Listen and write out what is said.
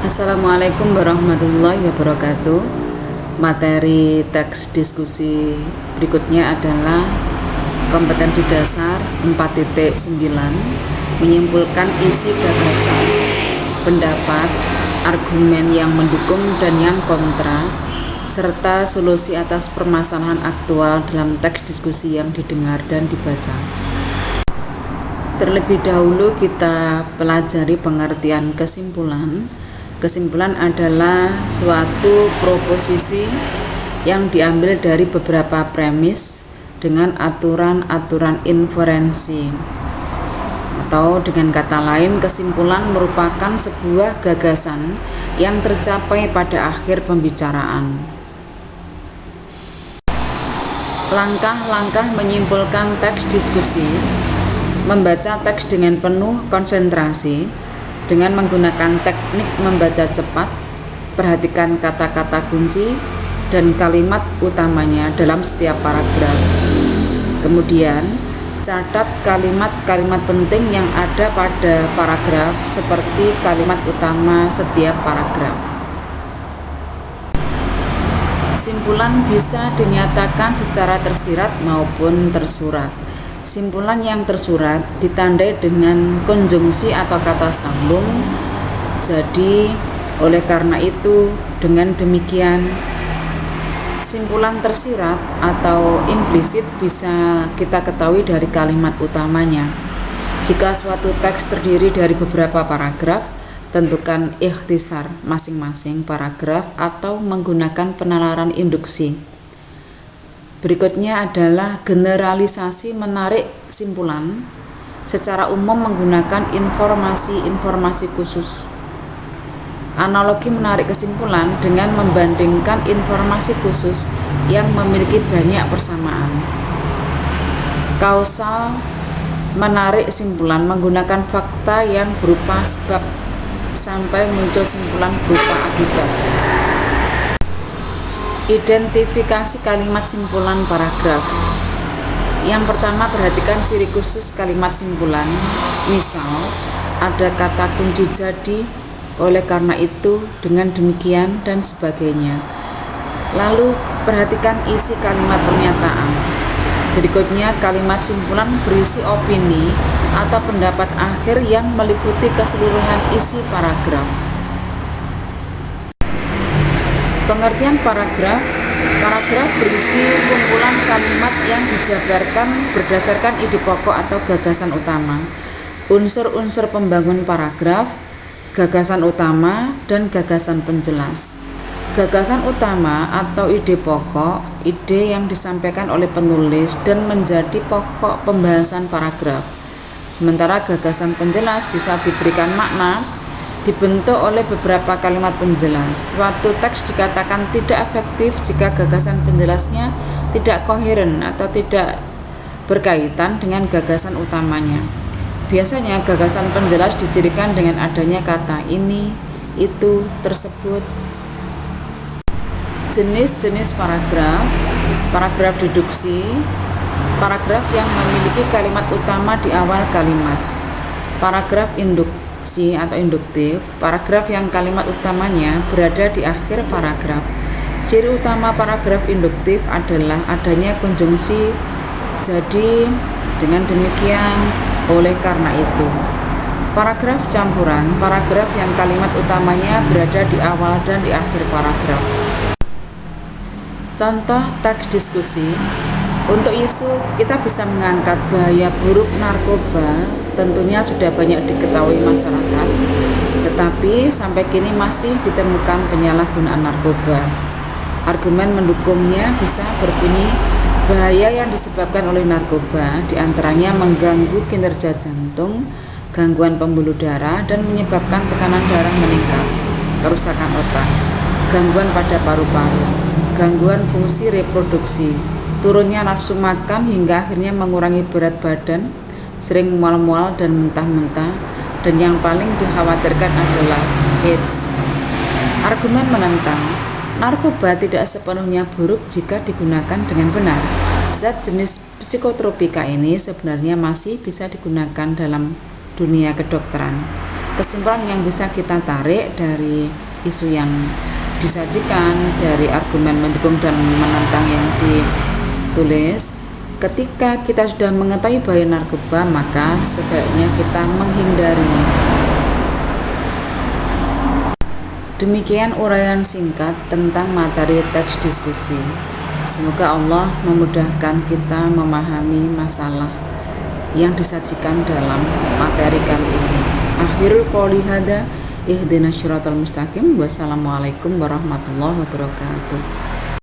Assalamualaikum warahmatullahi wabarakatuh. Materi teks diskusi berikutnya adalah kompetensi dasar 4.9, menyimpulkan isi gagasan, pendapat, argumen yang mendukung dan yang kontra, serta solusi atas permasalahan aktual dalam teks diskusi yang didengar dan dibaca. Terlebih dahulu kita pelajari pengertian kesimpulan. Kesimpulan adalah suatu proposisi yang diambil dari beberapa premis dengan aturan-aturan inferensi. Atau dengan kata lain, kesimpulan merupakan sebuah gagasan yang tercapai pada akhir pembicaraan. Langkah-langkah menyimpulkan teks diskusi: membaca teks dengan penuh konsentrasi dengan menggunakan teknik membaca cepat, perhatikan kata-kata kunci dan kalimat utamanya dalam setiap paragraf. Kemudian, catat kalimat-kalimat penting yang ada pada paragraf seperti kalimat utama setiap paragraf. Kesimpulan bisa dinyatakan secara tersirat maupun tersurat. Kesimpulan yang tersurat ditandai dengan konjungsi atau kata sambung. Jadi, oleh karena itu, dengan demikian, kesimpulan tersirat atau implisit bisa kita ketahui dari kalimat utamanya. Jika suatu teks terdiri dari beberapa paragraf, tentukan ikhtisar masing-masing paragraf atau menggunakan penalaran induksi. Berikutnya adalah generalisasi menarik kesimpulan secara umum menggunakan informasi-informasi khusus. Analogi menarik kesimpulan dengan membandingkan informasi khusus yang memiliki banyak persamaan. Kausal menarik kesimpulan menggunakan fakta yang berupa sebab sampai muncul kesimpulan berupa akibat. Identifikasi kalimat simpulan paragraf. Yang pertama, perhatikan ciri khusus kalimat simpulan. Misal, ada kata kunci jadi, oleh karena itu, dengan demikian, dan sebagainya. Lalu, perhatikan isi kalimat pernyataan. Berikutnya, kalimat simpulan berisi opini atau pendapat akhir yang meliputi keseluruhan isi paragraf. Pengertian paragraf. Paragraf berisi kumpulan kalimat yang dijabarkan berdasarkan ide pokok atau gagasan utama, unsur-unsur pembangun paragraf, gagasan utama, dan gagasan penjelas. Gagasan utama atau ide pokok, ide yang disampaikan oleh penulis dan menjadi pokok pembahasan paragraf. Sementara gagasan penjelas bisa diberikan makna, dibentuk oleh beberapa kalimat penjelas. Suatu teks dikatakan tidak efektif jika gagasan penjelasnya tidak koheren atau tidak berkaitan dengan gagasan utamanya. Biasanya gagasan penjelas dicirikan dengan adanya kata ini, itu, tersebut. Jenis-jenis paragraf. Paragraf deduksi, paragraf yang memiliki kalimat utama di awal kalimat. Paragraf atau induktif, paragraf yang kalimat utamanya berada di akhir paragraf. Ciri utama paragraf induktif adalah adanya konjungsi jadi, dengan demikian, oleh karena itu. Paragraf campuran, paragraf yang kalimat utamanya berada di awal dan di akhir paragraf. Contoh teks diskusi. Untuk isu, kita bisa mengangkat bahaya buruk narkoba. Tentunya sudah banyak diketahui masyarakat, tetapi sampai kini masih ditemukan penyalahgunaan narkoba. Argumen mendukungnya bisa berbunyi, bahaya yang disebabkan oleh narkoba diantaranya mengganggu kinerja jantung, gangguan pembuluh darah, dan menyebabkan tekanan darah meningkat, kerusakan otak, gangguan pada paru-paru, gangguan fungsi reproduksi, turunnya nafsu makan hingga akhirnya mengurangi berat badan, sering mual-mual dan mentah-mentah, dan yang paling dikhawatirkan adalah AIDS. Argumen menentang, narkoba tidak sepenuhnya buruk jika digunakan dengan benar. Zat jenis psikotropika ini sebenarnya masih bisa digunakan dalam dunia kedokteran. Kesimpulan yang bisa kita tarik dari isu yang disajikan, dari argumen mendukung dan menentang yang ditulis, ketika kita sudah mengetahui bahaya narkoba, maka sebaiknya kita menghindarinya. Demikian uraian singkat tentang materi teks diskusi. Semoga Allah memudahkan kita memahami masalah yang disajikan dalam materi kali ini. Akhirul qouli hadza ihdinas siratal mustaqim. Wassalamualaikum warahmatullahi wabarakatuh.